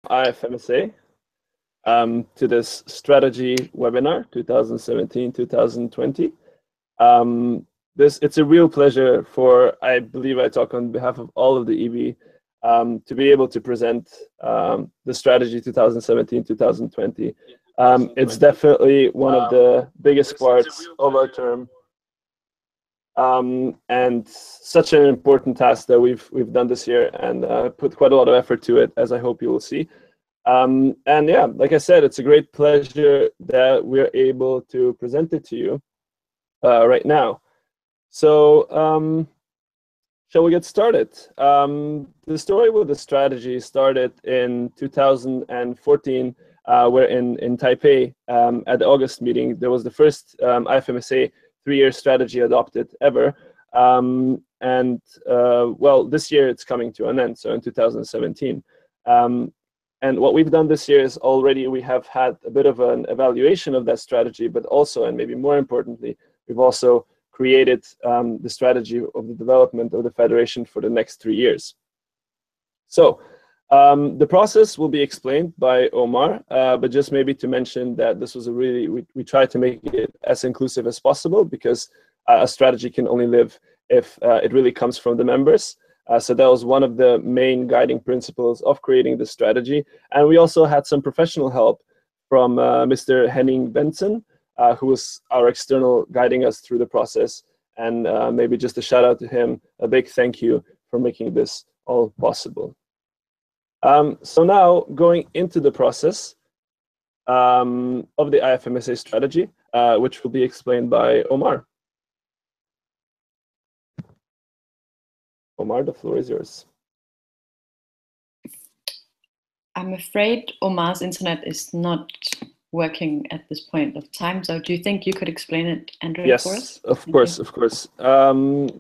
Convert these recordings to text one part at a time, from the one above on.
IFMSA to this strategy webinar 2017-2020. It's a real pleasure for, I believe I talk on behalf of all of the EB, to be able to present the strategy 2017-2020. It's definitely one of the biggest parts of our term, and such an important task that we've done this year, and put quite a lot of effort to it, as I hope you will see. And yeah, like I said, it's a great pleasure that we're able to present it to you right now. So shall we get started? The story with the strategy started in 2014, where in Taipei, at the August meeting, there was the first IFMSA 3-year strategy adopted ever. Well, this year it's coming to an end, so in 2017. And what we've done this year is already we have had a bit of an evaluation of that strategy, but also, and maybe more importantly, we've also created the strategy of the development of the Federation for the next 3 years. So the process will be explained by Omar, but just maybe to mention that this was a really, we tried to make it as inclusive as possible, because a strategy can only live if it really comes from the members. So that was one of the main guiding principles of creating the strategy. And we also had some professional help from Mr. Henning Benson, who was our external guiding us through the process. And maybe just a shout out to him, a big thank you for making this all possible. So now going into the process of the IFMSA strategy, which will be explained by Omar. Omar, the floor is yours. I'm afraid Omar's internet is not working at this point of time. So do you think you could explain it, Andrea, yes, for us? Of course.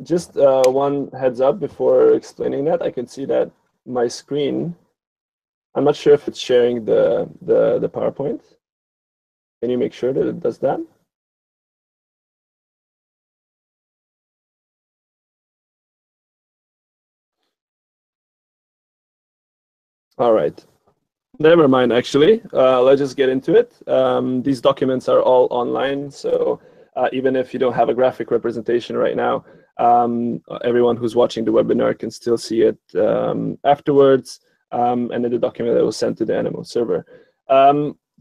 Just one heads up before explaining that. I can see that my screen, I'm not sure if it's sharing the PowerPoint. Can you make sure that it does that? All right. Never mind, actually. Let's just get into it. These documents are all online, so even if you don't have a graphic representation right now, everyone who's watching the webinar can still see it afterwards, and in the document that was sent to the Animo server.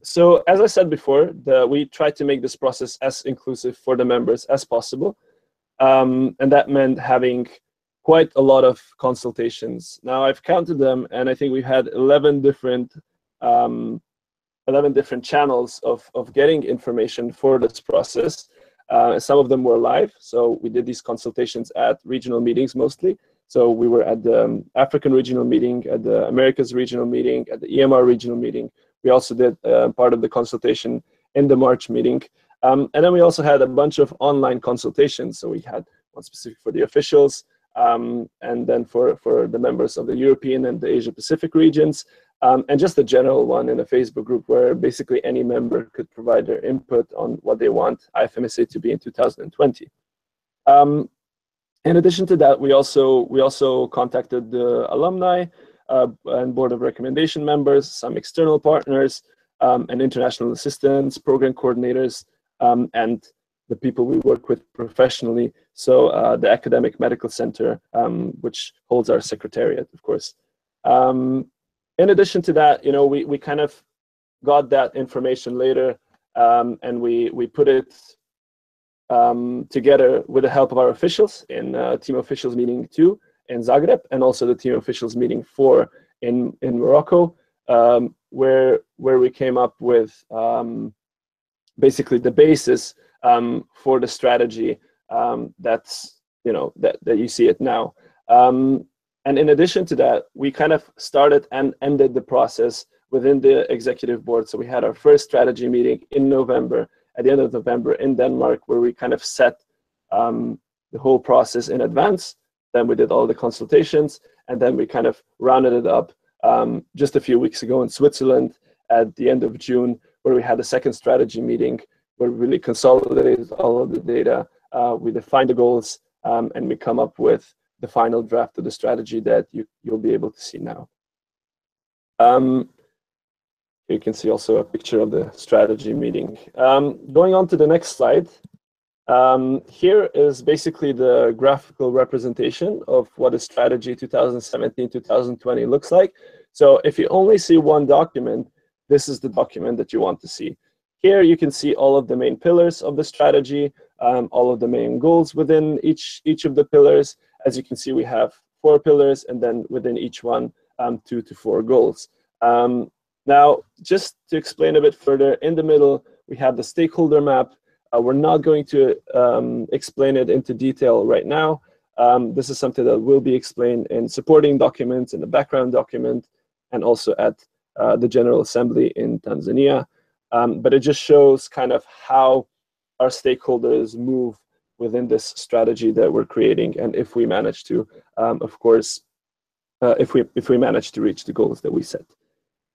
So as I said before, we tried to make this process as inclusive for the members as possible, and that meant having quite a lot of consultations. Now I've counted them, and I think we had 11 different channels of getting information for this process. Some of them were live, so we did these consultations at regional meetings mostly. So we were at the African regional meeting, at the Americas regional meeting, at the EMR regional meeting. We also did part of the consultation in the March meeting. And then we also had a bunch of online consultations. So we had one specific for the officials, and then for the members of the European and the Asia Pacific regions, and just a general one in a Facebook group where basically any member could provide their input on what they want IFMSA to be in 2020. In addition to that, we also contacted the alumni and board of recommendation members, some external partners, and international assistants, program coordinators, and the people we work with professionally. So the Academic Medical Center, which holds our secretariat, of course. In addition to that, we kind of got that information later, and we put it together with the help of our officials in Team Officials Meeting 2 in Zagreb, and also the Team Officials Meeting 4 in Morocco, where we came up with basically the basis for the strategy that you see it now. And in addition to that, we kind of started and ended the process within the executive board. So we had our first strategy meeting in November, at the end of November in Denmark, where we kind of set the whole process in advance. Then we did all the consultations, and then we kind of rounded it up just a few weeks ago in Switzerland at the end of June, where we had a second strategy meeting, where we really consolidated all of the data, we defined the goals, and we come up with the final draft of the strategy that you'll be able to see now. You can see also a picture of the strategy meeting. Going on to the next slide. Here is basically the graphical representation of what a strategy 2017-2020 looks like. So if you only see one document, this is the document that you want to see. Here you can see all of the main pillars of the strategy, all of the main goals within each of the pillars. As you can see, we have 4 pillars, and then within each one, 2 to 4 goals. Now, just to explain a bit further, in the middle, we have the stakeholder map. We're not going to explain it into detail right now. This is something that will be explained in supporting documents, in the background document, and also at the General Assembly in Tanzania. But it just shows kind of how our stakeholders move within this strategy that we're creating, and if we manage to, of course, if we manage to reach the goals that we set.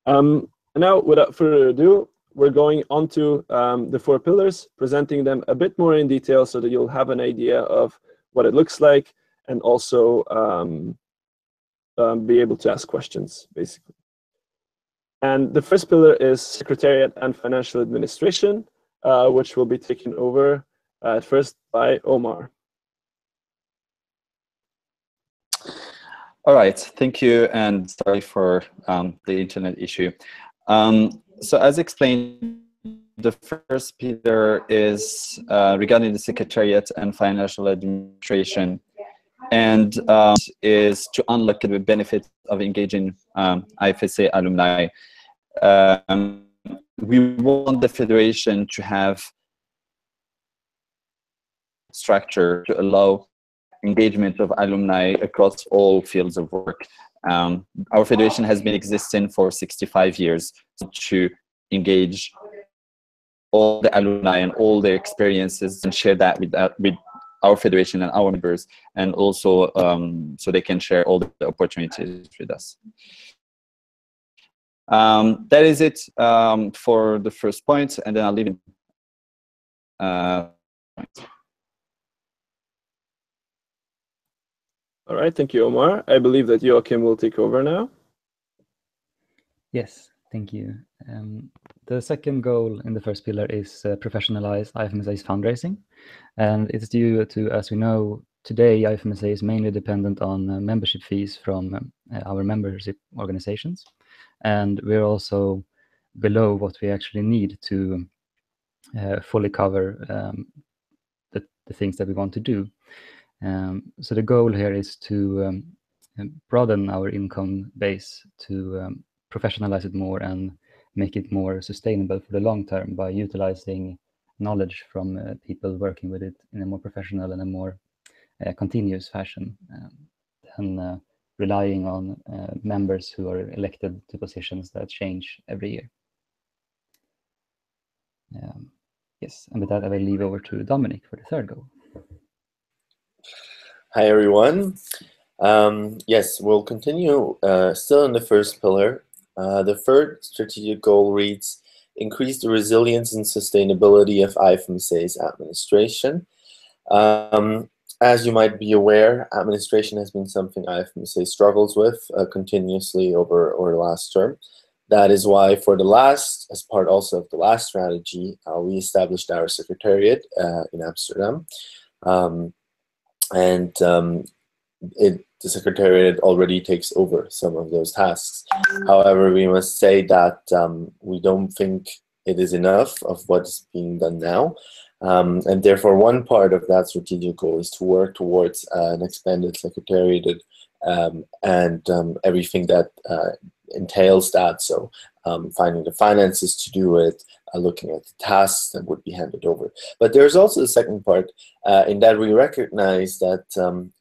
Now, without further ado, we're going on to the 4 pillars, presenting them a bit more in detail so that you'll have an idea of what it looks like, and also be able to ask questions, basically. And the first pillar is Secretariat and Financial Administration, which will be taken over at first by Omar. All right, thank you, and sorry for the internet issue. So as explained, the first pillar is regarding the Secretariat and Financial Administration, and is to unlock the benefits of engaging IFSA alumni. We want the Federation to have structure to allow engagement of alumni across all fields of work. Our Federation has been existing for 65 years to engage all the alumni and all their experiences and share that with our Federation and our members, and also so they can share all the opportunities with us. That is it for the first point, and then I'll leave it. All right, thank you, Omar. I believe that Joachim will take over now. Yes, thank you. The second goal in the first pillar is professionalize IFMSA's fundraising. And it's due to, as we know, today IFMSA is mainly dependent on membership fees from our membership organizations. And we're also below what we actually need to fully cover the things that we want to do. So the goal here is to broaden our income base, to professionalize it more and make it more sustainable for the long term by utilizing knowledge from people working with it in a more professional and a more continuous fashion, than relying on members who are elected to positions that change every year. Yes, and with that I will leave over to Dominic for the third goal. Hi everyone. Yes, we'll continue still in the first pillar. The third strategic goal reads, increase the resilience and sustainability of IFMSA's administration. As you might be aware, administration has been something IFMSA struggles with continuously over the last term. That is why for the last, as part also of the last strategy, we established our secretariat in Amsterdam. The secretariat already takes over some of those tasks. However, we must say that we don't think it is enough of what is being done now. And therefore, one part of that strategic goal is to work towards an expanded secretariat and everything that entails that. So finding the finances to do it, looking at the tasks that would be handed over. But there's also the second part in that we recognize that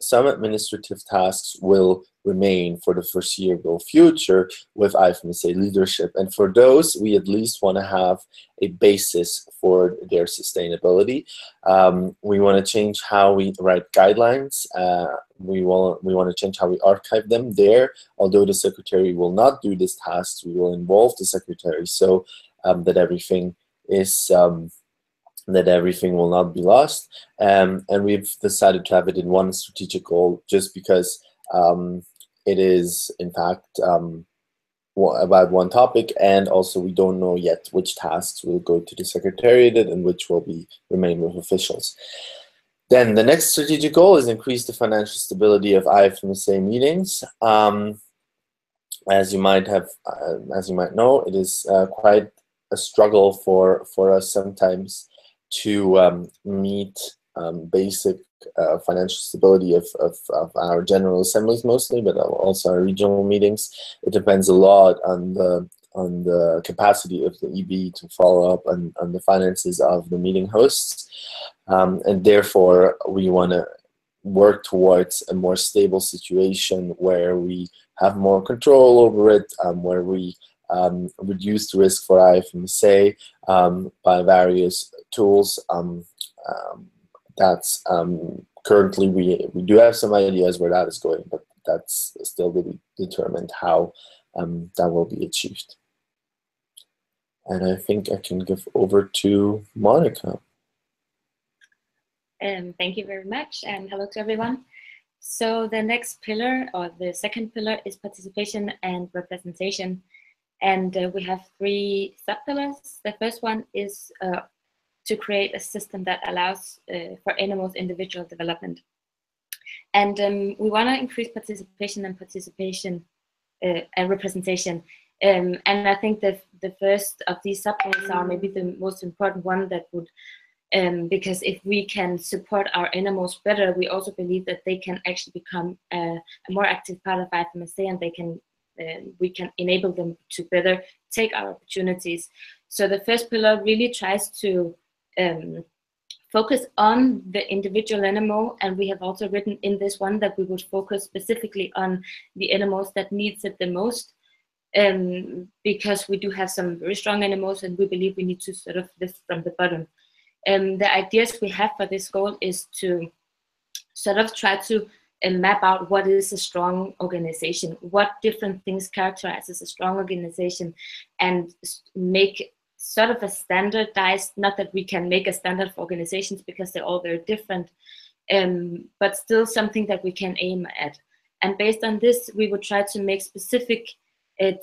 some administrative tasks will remain for the foreseeable future with IFMSA leadership. And for those, we at least want to have a basis for their sustainability. We want to change how we write guidelines. We want to change how we archive them there. Although the secretary will not do this task, we will involve the secretary so that everything is that everything will not be lost. And we've decided to have it in one strategic goal just because it is, in fact, about one topic, and also we don't know yet which tasks will go to the Secretariat and which will remain with officials. Then the next strategic goal is increase the financial stability of IFMSA meetings. As you might know, it is quite a struggle for us sometimes to meet basic financial stability of our general assemblies mostly, but also our regional meetings. It depends a lot on the capacity of the EB to follow up on the finances of the meeting hosts, and therefore we want to work towards a more stable situation where we have more control over it, where we reduce the risk for IFMSA by various tools. That's currently we do have some ideas where that is going, but that's still to be determined how that will be achieved. And I think I can give over to Monica. Thank you very much, and hello to everyone. So the next pillar, or the second pillar, is participation and representation. And we have 3 sub-pillars. The first one is to create a system that allows for NMO's individual development. And we want to increase participation and representation. And I think that the first of these sub-pillars are maybe the most important one that would, because if we can support our NMOs better, we also believe that they can actually become a more active part of IFMSA, and they can we can enable them to better take our opportunities. So the first pillar really tries to focus on the individual NMO, and we have also written in this one that we would focus specifically on the NMOs that needs it the most, because we do have some very strong NMOs, and we believe we need to sort of lift from the bottom. The ideas we have for this goal is to sort of try to map out what is a strong organization, what different things characterizes a strong organization, and make sort of a standardized, not that we can make a standard for organizations because they're all very different, but still something that we can aim at. And based on this, we would try to make specific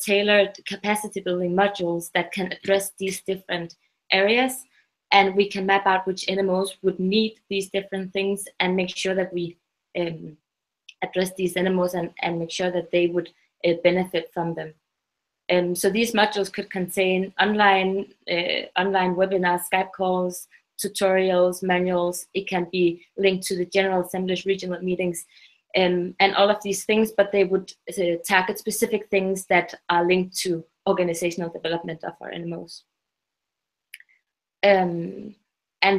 tailored capacity building modules that can address these different areas, and we can map out which NMOs would need these different things and make sure that we address these NMOs and make sure that they would benefit from them. So these modules could contain online webinars, Skype calls, tutorials, manuals. It can be linked to the General Assembly's regional meetings, and all of these things, but they would target specific things that are linked to organizational development of our NMOs. And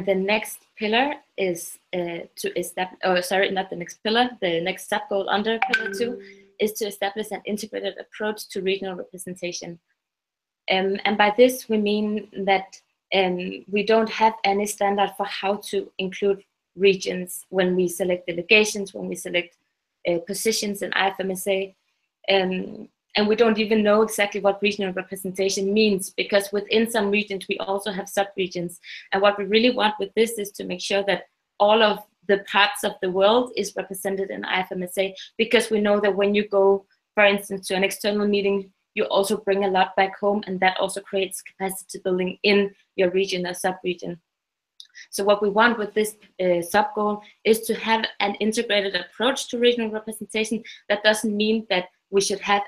the next pillar is to establish, oh, sorry, not the next pillar, the next sub-goal under pillar 2 is to establish an integrated approach to regional representation. And by this, we mean that we don't have any standard for how to include regions when we select delegations, when we select positions in IFMSA. And we don't even know exactly what regional representation means, because within some regions, we also have sub-regions. And what we really want with this is to make sure that all of the parts of the world is represented in IFMSA, because we know that when you go, for instance, to an external meeting, you also bring a lot back home, and that also creates capacity building in your region or sub-region. So what we want with this sub-goal is to have an integrated approach to regional representation. That doesn't mean that we should have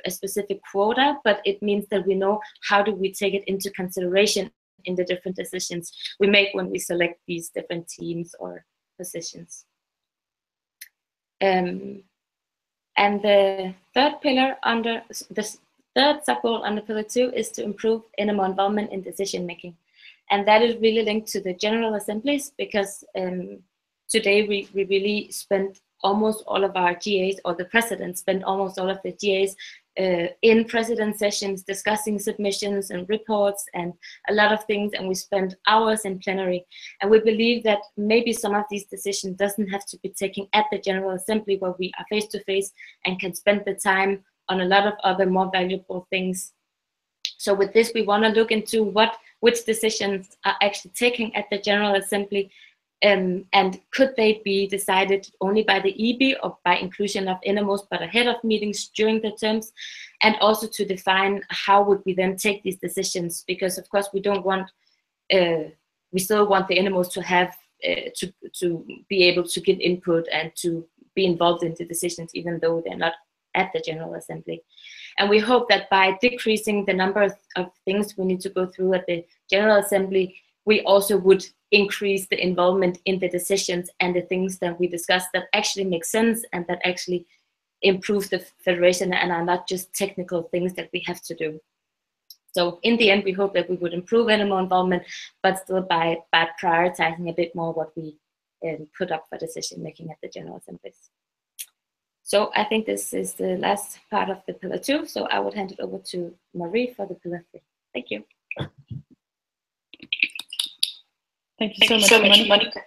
a specific quota, but it means that we know how do we take it into consideration in the different decisions we make when we select these different teams or positions. And the third pillar under the third sub-goal under pillar 2 is to improve NMO involvement in decision making. And that is really linked to the General Assemblies, because today we really spend almost all of our GAs, or the president spent almost all of the GAs in president sessions discussing submissions and reports and a lot of things, and we spend hours in plenary. And we believe that maybe some of these decisions doesn't have to be taken at the General Assembly, where we are face to face and can spend the time on a lot of other more valuable things. So with this, we want to look into which decisions are actually taken at the General Assembly, And could they be decided only by the EB or by inclusion of innermost but ahead of meetings during the terms? And also to define how would we then take these decisions, because of course we don't want, we still want the innermost to have, to be able to give input and to be involved in the decisions, even though they're not at the General Assembly. And we hope that by decreasing the number of things we need to go through at the General Assembly, we also would increase the involvement in the decisions and the things that we discuss that actually make sense and that actually improve the federation and are not just technical things that we have to do. So in the end, we hope that we would improve animal involvement, but still by prioritizing a bit more what we put up for decision making at the General Assemblies. So I think this is the last part of the pillar 2. So I would hand it over to Marie for the pillar 3. Thank you. Thank you so much, Monica.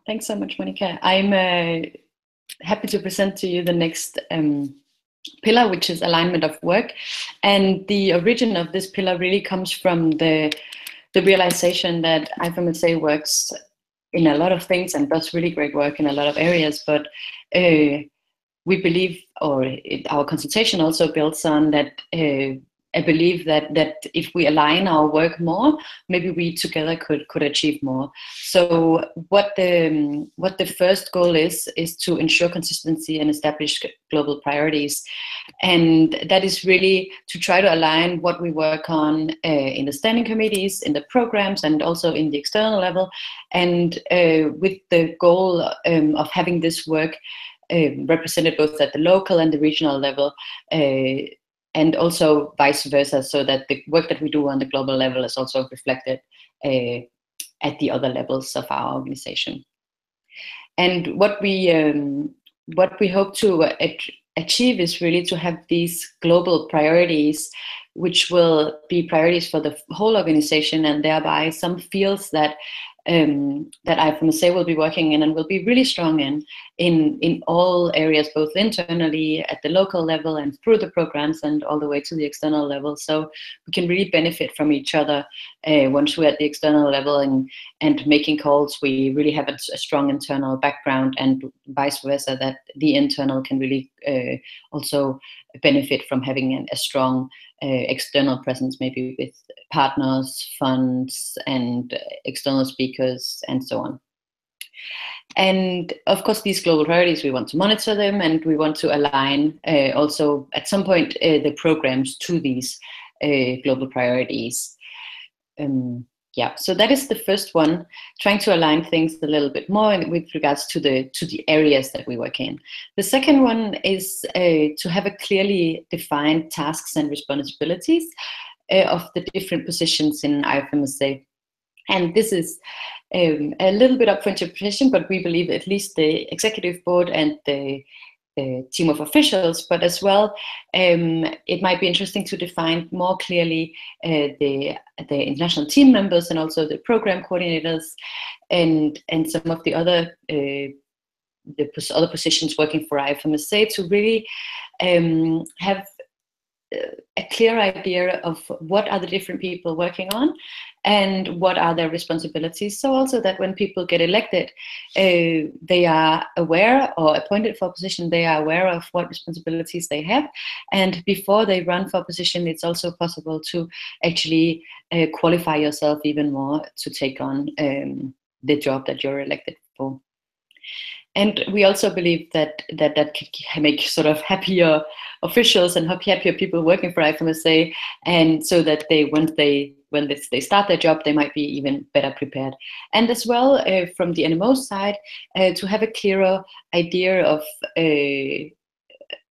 Thanks so much, Monica. I'm happy to present to you the next pillar, which is alignment of work. And the origin of this pillar really comes from the realization that IFMSA works in a lot of things and does really great work in a lot of areas, but we believe, or our consultation also builds on that, I believe that if we align our work more, maybe we together could achieve more. So what the first goal is to ensure consistency and establish global priorities. And that is really to try to align what we work on in the standing committees, in the programs, and also in the external level, and with the goal of having this work represented both at the local and the regional level, and also vice versa, so that the work that we do on the global level is also reflected at the other levels of our organization. And what we hope to achieve is really to have these global priorities, which will be priorities for the whole organization, and thereby some fields that IFMSA will be working in and will be really strong in all areas, both internally at the local level and through the programs and all the way to the external level. So we can really benefit from each other once we're at the external level and making calls. We really have a strong internal background, and vice versa, that the internal can really also benefit from having a strong external presence, maybe with partners, funds, and external speakers, and so on. And of course, these global priorities, we want to monitor them, and we want to align also at some point the programs to these global priorities. Yeah, so that is the first one, trying to align things a little bit more with regards to the areas that we work in. The second one is to have a clearly defined tasks and responsibilities of the different positions in IFMSA. And this is a little bit up for interpretation, but we believe at least the executive board and the team of officials, but as well, it might be interesting to define more clearly the international team members and also the program coordinators and some of the other other positions working for IFMSA, to really have a clear idea of what are the different people working on and what are their responsibilities. So also that when people get elected, they are aware, or appointed for a position, they are aware of what responsibilities they have. And before they run for a position, it's also possible to actually qualify yourself even more to take on the job that you're elected for. And we also believe that can make sort of happier officials and happier people working for IFMSA, and so that when they start their job, they might be even better prepared. And as well, from the NMO side, to have a clearer idea of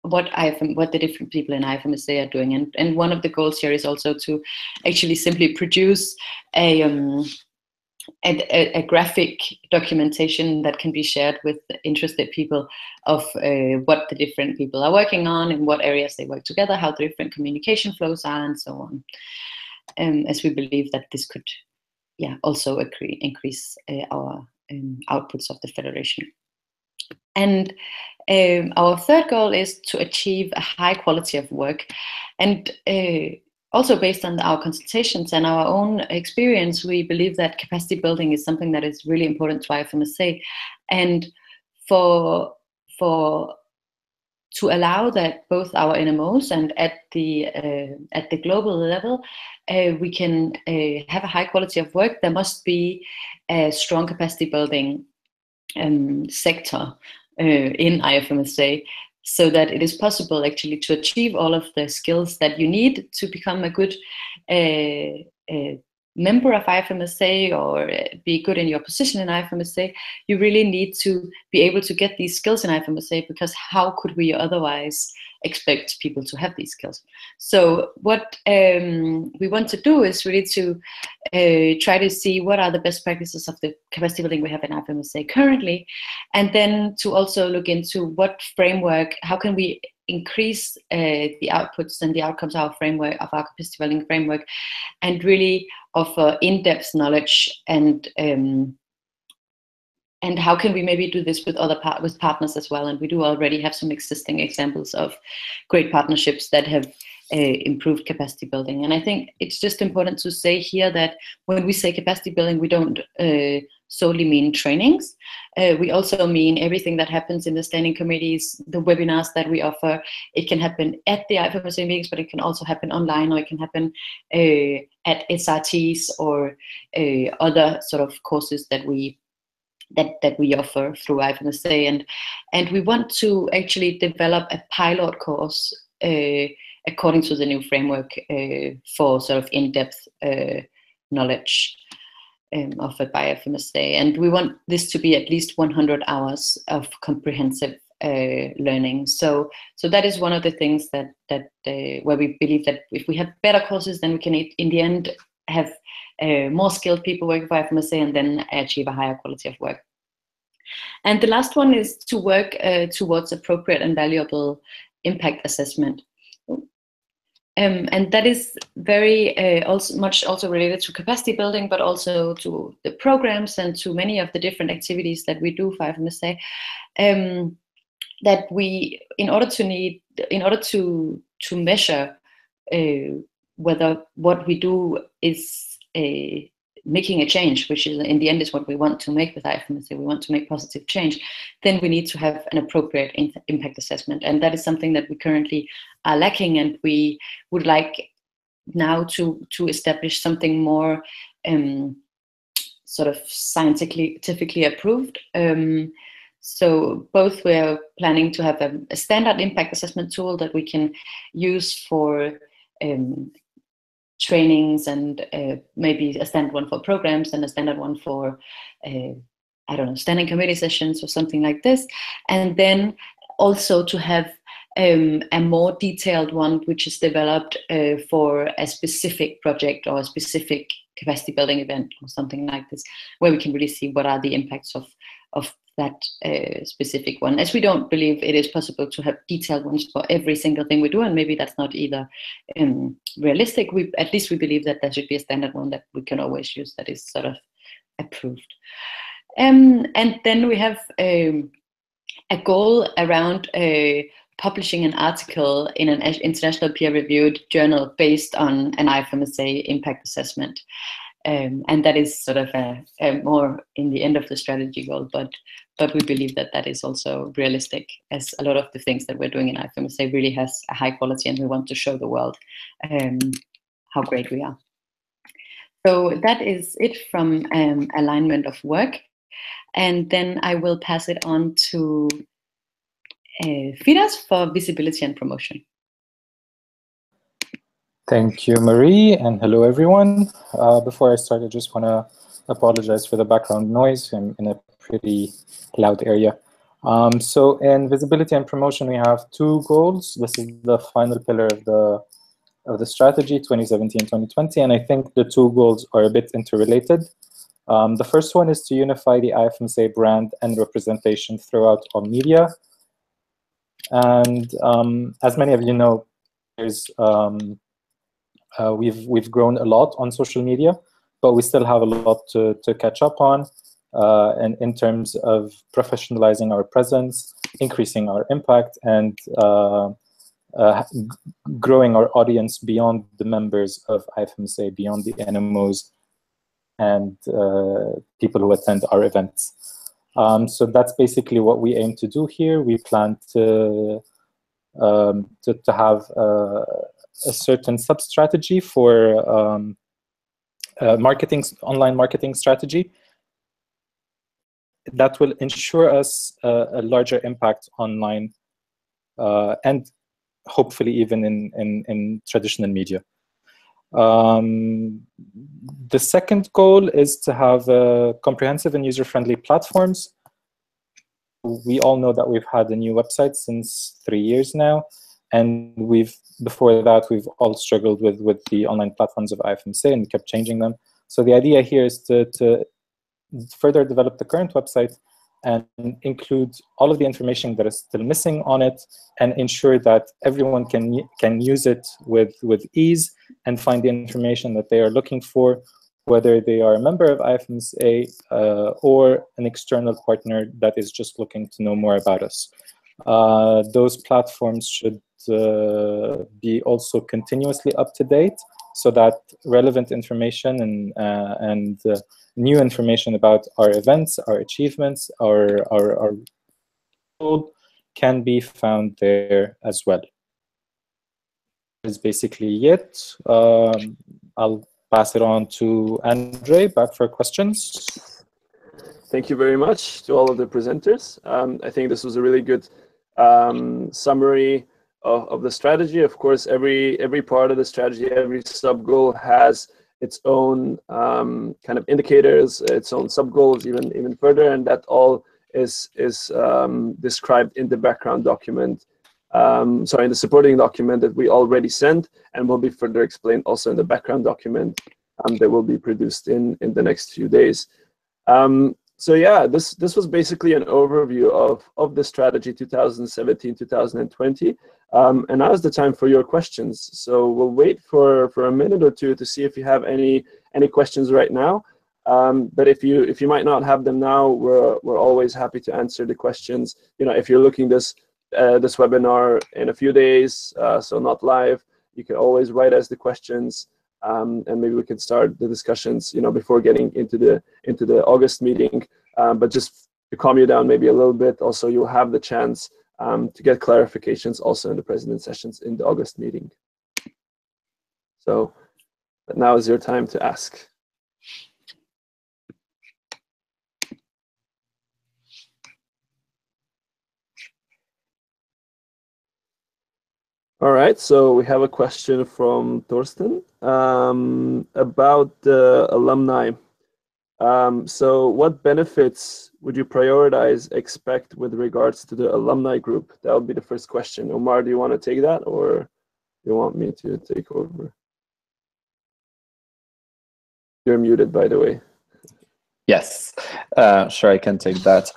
what the different people in IFMSA are doing. And one of the goals here is also to actually simply produce a graphic documentation that can be shared with interested people of what the different people are working on, in what areas they work together, how the different communication flows are, and so on. As we believe that this could, also increase our outputs of the federation. And our third goal is to achieve a high quality of work. And also based on our consultations and our own experience, we believe that capacity building is something that is really important to IFMSA. And to allow that both our NMOs and at the global level, we can have a high quality of work, there must be a strong capacity building sector in IFMSA, so that it is possible actually to achieve all of the skills that you need to become a good member of IFMSA or be good in your position in IFMSA. You really need to be able to get these skills in IFMSA, because how could we otherwise expect people to have these skills? So what we want to do is really to try to see what are the best practices of the capacity building we have in IFMSA currently, and then to also look into what framework, how can we increase the outputs and the outcomes of our framework, of our capacity building framework, and really offer in-depth knowledge, and how can we maybe do this with with partners as well. And we do already have some existing examples of great partnerships that have improved capacity building. And I think it's just important to say here that when we say capacity building, we don't solely mean trainings. We also mean everything that happens in the standing committees, the webinars that we offer. It can happen at the IFMSA meetings, but it can also happen online, or it can happen at SRTs or other sort of courses that we offer through IFMSA. And we want to actually develop a pilot course according to the new framework for sort of in-depth knowledge offered by IFMSA. And we want this to be at least 100 hours of comprehensive learning. So that is one of the things that where we believe that if we have better courses, then we can in the end have more skilled people working for IFMSA and then achieve a higher quality of work. And the last one is to work towards appropriate and valuable impact assessment. And that is very also related to capacity building, but also to the programs and to many of the different activities that we do for IFMSA. That we, in order to measure whether what we do is making a change, which is in the end is what we want to make with IFMSA, we want to make positive change, then we need to have an appropriate impact assessment. And that is something that we currently are lacking, and we would like now to establish something more sort of scientifically approved. So both we're planning to have a standard impact assessment tool that we can use for trainings, and maybe a standard one for programs and a standard one for, I don't know, standing committee sessions or something like this. And then also to have a more detailed one, which is developed for a specific project or a specific capacity building event or something like this, where we can really see what are the impacts of that specific one, as we don't believe it is possible to have detailed ones for every single thing we do, and maybe that's not either realistic. At least we believe that there should be a standard one that we can always use that is sort of approved. And then we have a goal around publishing an article in an international peer-reviewed journal based on an IFMSA impact assessment. And that is sort of a more in the end of the strategy goal, but we believe that that is also realistic, as a lot of the things that we're doing in IFMSA really has a high quality, and we want to show the world how great we are. So that is it from alignment of work. And then I will pass it on to Firas for visibility and promotion. Thank you, Marie, and hello, everyone. Before I start, I just want to apologize for the background noise. I'm in a pretty loud area. So in visibility and promotion, we have two goals. This is the final pillar of the strategy, 2017-2020, and I think the two goals are a bit interrelated. The first one is to unify the IFMSA brand and representation throughout all media. And as many of you know, there's we've grown a lot on social media, but we still have a lot to catch up on, and in terms of professionalizing our presence, increasing our impact, and growing our audience beyond the members of IFMSA, beyond the NMOs and people who attend our events. So that's basically what we aim to do here. We plan to have a certain sub-strategy for online marketing strategy that will ensure us a larger impact online and hopefully even in traditional media. The second goal is to have comprehensive and user-friendly platforms. We all know that we've had a new website since 3 years now, and before that we've all struggled with the online platforms of IFMSA and kept changing them. So the idea here is to further develop the current website and include all of the information that is still missing on it, and ensure that everyone can use it with ease and find the information that they are looking for, whether they are a member of IFMSA or an external partner that is just looking to know more about us. Those platforms should be also continuously up to date, so that relevant information and new information about our events, our achievements, our goal can be found there as well. Is basically it. I'll pass it on to Andre back for questions. Thank you very much to all of the presenters. I think this was a really good summary of the strategy. Of course, every part of the strategy, every sub-goal has its own kind of indicators, its own sub-goals, even further, and that all is described in the background document. In the supporting document that we already sent, and will be further explained also in the background document that will be produced in the next few days. So yeah, this was basically an overview of the strategy 2017-2020. And now is the time for your questions. So we'll wait for a minute or two to see if you have any questions right now. But if you might not have them now, we're always happy to answer the questions. You know, if you're looking this webinar in a few days, so not live, you can always write us the questions, and maybe we can start the discussions, you know, before getting into the August meeting. But just to calm you down maybe a little bit, also you'll have the chance to get clarifications also in the president sessions in the August meeting. So now is your time to ask. All right, so we have a question from Thorsten about the alumni. So what benefits would you expect with regards to the alumni group? That would be the first question. Omar, do you want to take that, or do you want me to take over? You're muted, by the way. Yes, sure, I can take that.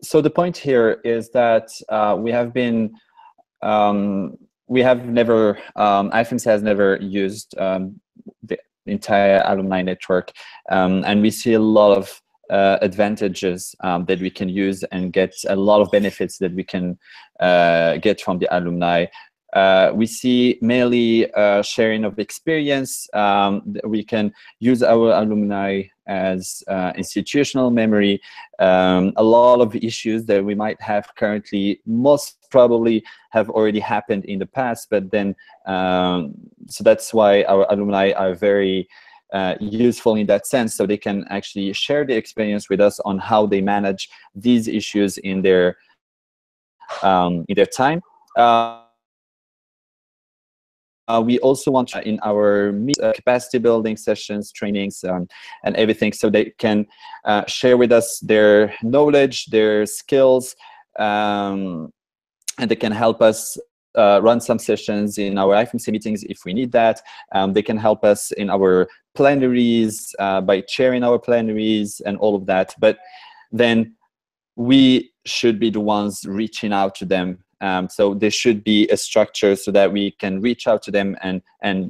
So the point here is that IFMSA has never used the entire alumni network, and we see a lot of advantages that we can use and get a lot of benefits that we can get from the alumni. We see mainly sharing of experience. We can use our alumni as institutional memory. A lot of issues that we might have currently most probably have already happened in the past, but then so that's why our alumni are very useful in that sense, so they can actually share the experience with us on how they manage these issues in their time. We also want in our capacity building sessions, trainings, and everything, so they can share with us their knowledge, their skills, and they can help us run some sessions in our IFMSA meetings if we need that. They can help us in our plenaries by chairing our plenaries and all of that. But then we should be the ones reaching out to them. So there should be a structure so that we can reach out to them and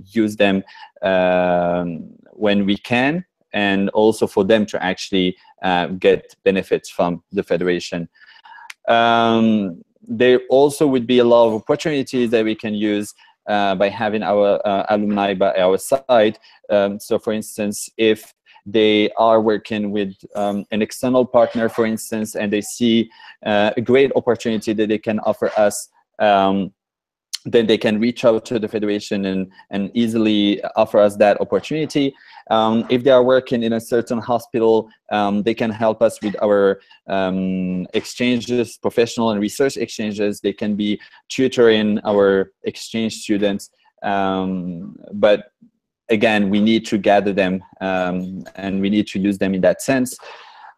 use them when we can, and also for them to actually get benefits from the federation. there also would be a lot of opportunities that we can use by having our alumni by our side. So for instance, if they are working with an external partner, for instance, and they see a great opportunity that they can offer us, then they can reach out to the Federation and easily offer us that opportunity. If they are working in a certain hospital, they can help us with our exchanges, professional and research exchanges. They can be tutoring our exchange students. But again, we need to gather them and we need to use them in that sense.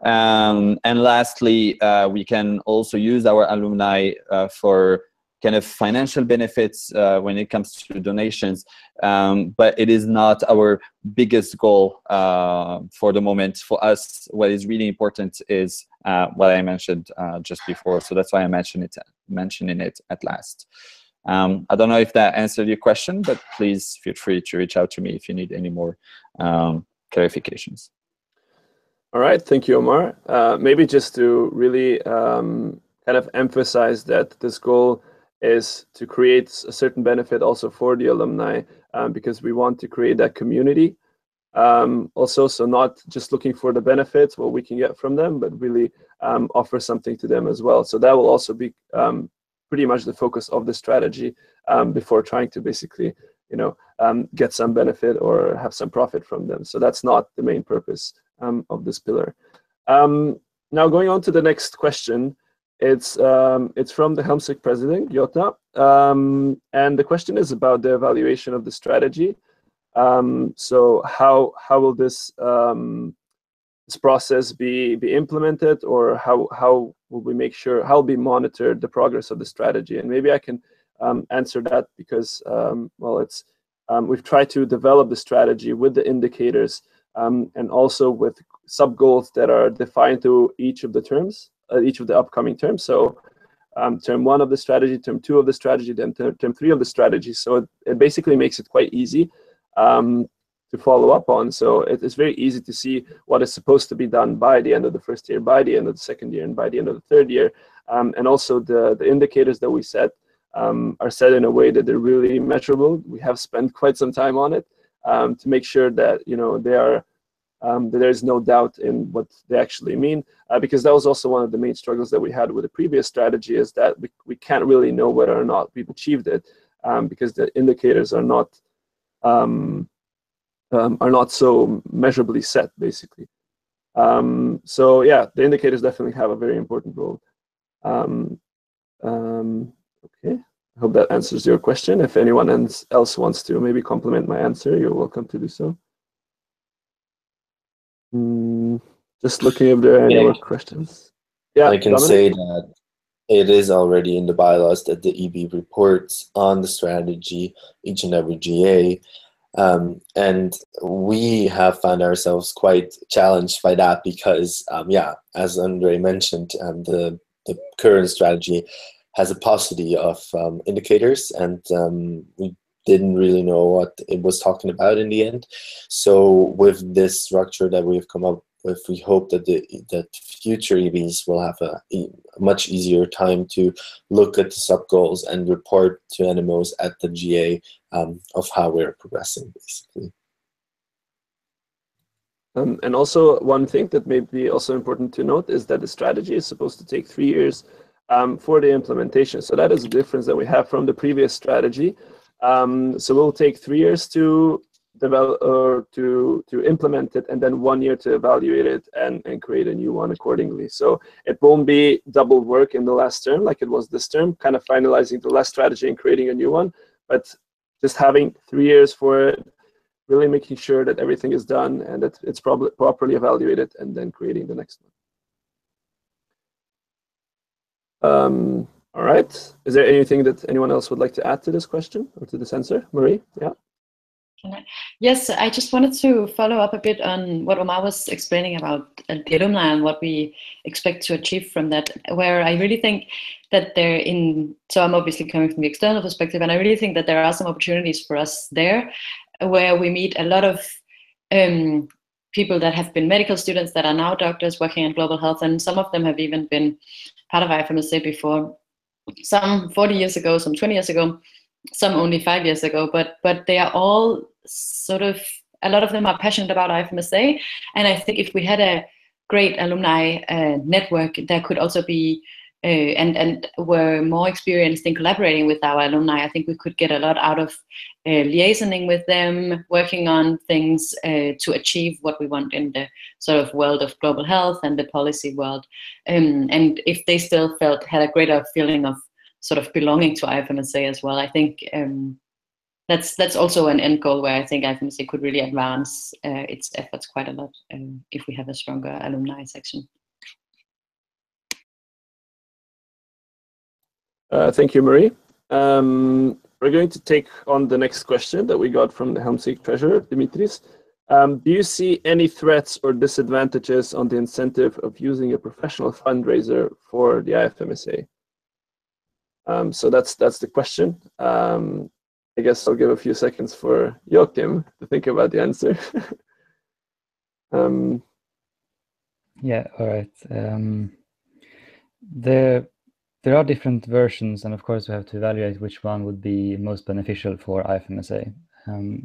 And lastly, we can also use our alumni for kind of financial benefits when it comes to donations, but it is not our biggest goal for the moment. For us, what is really important is what I mentioned just before. So that's why I mentioning it at last. I don't know if that answered your question, but please feel free to reach out to me if you need any more clarifications. All right, thank you, Omar. Maybe just to really kind of emphasize that this goal is to create a certain benefit also for the alumni, because we want to create that community. Also, so not just looking for the benefits, what we can get from them, but really offer something to them as well. So that will also be pretty much the focus of the strategy before trying to basically, get some benefit or have some profit from them. So that's not the main purpose of this pillar. Now going on to the next question. It's from the Helmsick president, Jota, and the question is about the evaluation of the strategy. So how will this process be implemented, or how will we make sure, how will we monitor the progress of the strategy? And maybe I can answer that because well, it's we've tried to develop the strategy with the indicators and also with sub goals that are defined to each of the terms. Each of the upcoming terms. So term 1 of the strategy, term 2 of the strategy, then term 3 of the strategy. So it basically makes it quite easy to follow up on. So it's very easy to see what is supposed to be done by the end of the first year, by the end of the second year, and by the end of the third year. And also the indicators that we set are set in a way that they're really measurable. We have spent quite some time on it to make sure that they are that there is no doubt in what they actually mean, because that was also one of the main struggles that we had with the previous strategy, is that we can't really know whether or not we've achieved it, because the indicators are not so measurably set, basically. So yeah, the indicators definitely have a very important role. Okay, I hope that answers your question. If anyone else wants to maybe complement my answer, you're welcome to do so. Just looking if there are any more questions. Yeah, I can say that it is already in the bylaws that the EB reports on the strategy each and every GA. And we have found ourselves quite challenged by that because, yeah, as Andre mentioned, the current strategy has a paucity of indicators, and we didn't really know what it was talking about in the end. So with this structure that we've come up with, we hope that that future EBs will have a much easier time to look at the sub goals and report to NMOs at the GA of how we're progressing, basically. And also one thing that may be also important to note is that the strategy is supposed to take 3 years for the implementation. So that is a difference that we have from the previous strategy. So we'll take 3 years to develop or to implement it, and then 1 year to evaluate it and create a new one accordingly. So it won't be double work in the last term like it was this term, kind of finalizing the last strategy and creating a new one, but just having 3 years for it, really making sure that everything is done and that it's properly evaluated, and then creating the next one. All right. Is there anything that anyone else would like to add to this question or to this answer? Marie? Yeah. Yes, I just wanted to follow up a bit on what Omar was explaining about the alumni and what we expect to achieve from that, where I really think that so I'm obviously coming from the external perspective, and I really think that there are some opportunities for us there, where we meet a lot of people that have been medical students that are now doctors working in global health, and some of them have even been part of IFMSA before. some 40 years ago, some 20 years ago, some only 5 years ago, but they are all sort of, a lot of them are passionate about IFMSA, and I think if we had a great alumni network, there could also be and were more experienced in collaborating with our alumni, I think we could get a lot out of liaisoning with them, working on things to achieve what we want in the sort of world of global health and the policy world. And if they still had a greater feeling of sort of belonging to IFMSA as well, I think that's also an end goal where I think IFMSA could really advance its efforts quite a lot if we have a stronger alumni section. Thank you, Marie. We're going to take on the next question that we got from the Helmsick treasurer, Dimitris. Do you see any threats or disadvantages on the incentive of using a professional fundraiser for the IFMSA? So that's the question. I guess I'll give a few seconds for Joachim to think about the answer. Yeah, all right. There are different versions, and of course we have to evaluate which one would be most beneficial for IFMSA.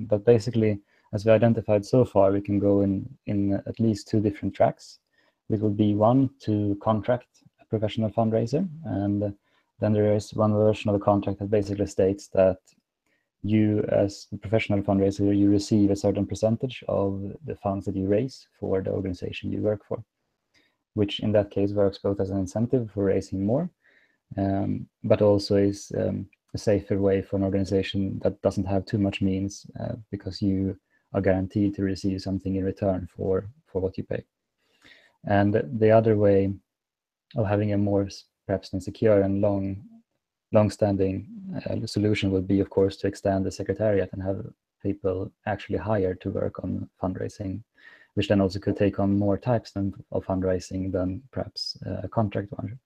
But basically, as we identified so far, we can go in at least 2 different tracks. It would be one to contract a professional fundraiser, and then there is one version of the contract that basically states that you, as a professional fundraiser, you receive a certain percentage of the funds that you raise for the organization you work for, which in that case works both as an incentive for raising more, but also is a safer way for an organization that doesn't have too much means, because you are guaranteed to receive something in return for what you pay. And the other way of having a more perhaps secure and long-standing solution would be, of course, to extend the secretariat and have people actually hired to work on fundraising, which then also could take on more types of fundraising than perhaps a contract one.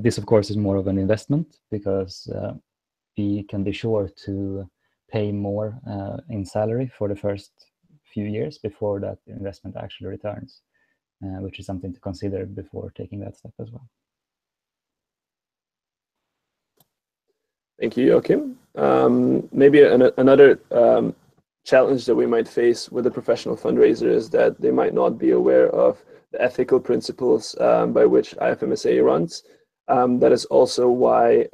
This, of course, is more of an investment, because we can be sure to pay more in salary for the first few years before that investment actually returns, which is something to consider before taking that step as well. Thank you, Joachim. Maybe another challenge that we might face with a professional fundraiser is that they might not be aware of the ethical principles by which IFMSA runs. That is also why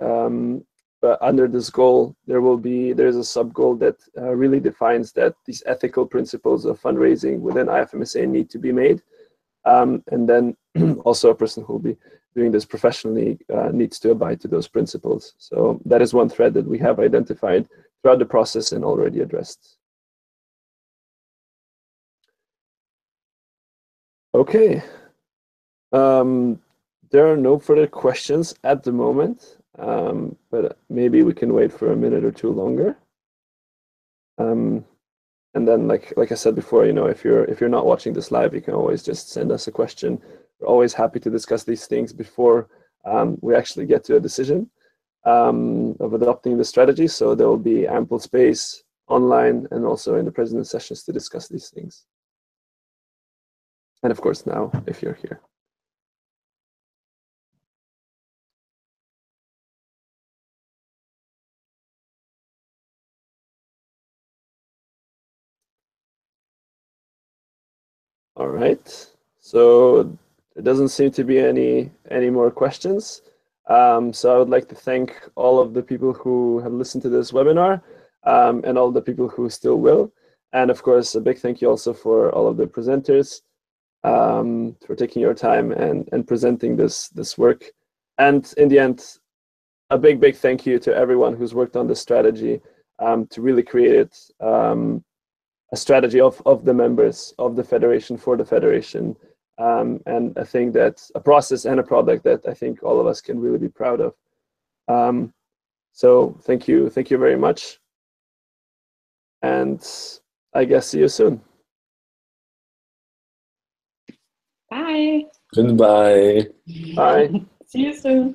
under this goal, there's a sub-goal that really defines that these ethical principles of fundraising within IFMSA need to be made. And then also a person who will be doing this professionally needs to abide to those principles. So that is one thread that we have identified throughout the process and already addressed. Okay. There are no further questions at the moment, but maybe we can wait for a minute or two longer. And then, like I said before, if you're not watching this live, you can always just send us a question. We're always happy to discuss these things before we actually get to a decision of adopting the strategy. So there will be ample space online and also in the president sessions to discuss these things. And of course, now, if you're here. All right, so there doesn't seem to be any more questions. So I would like to thank all of the people who have listened to this webinar and all the people who still will. And of course, a big thank you also for all of the presenters for taking your time and presenting this work. And in the end, a big thank you to everyone who's worked on this strategy to really create it. A strategy of the members of the federation for the federation, and I think that's a process and a product that I think all of us can really be proud of. So thank you very much, and I guess see you soon. Bye. Goodbye. Bye. See you soon.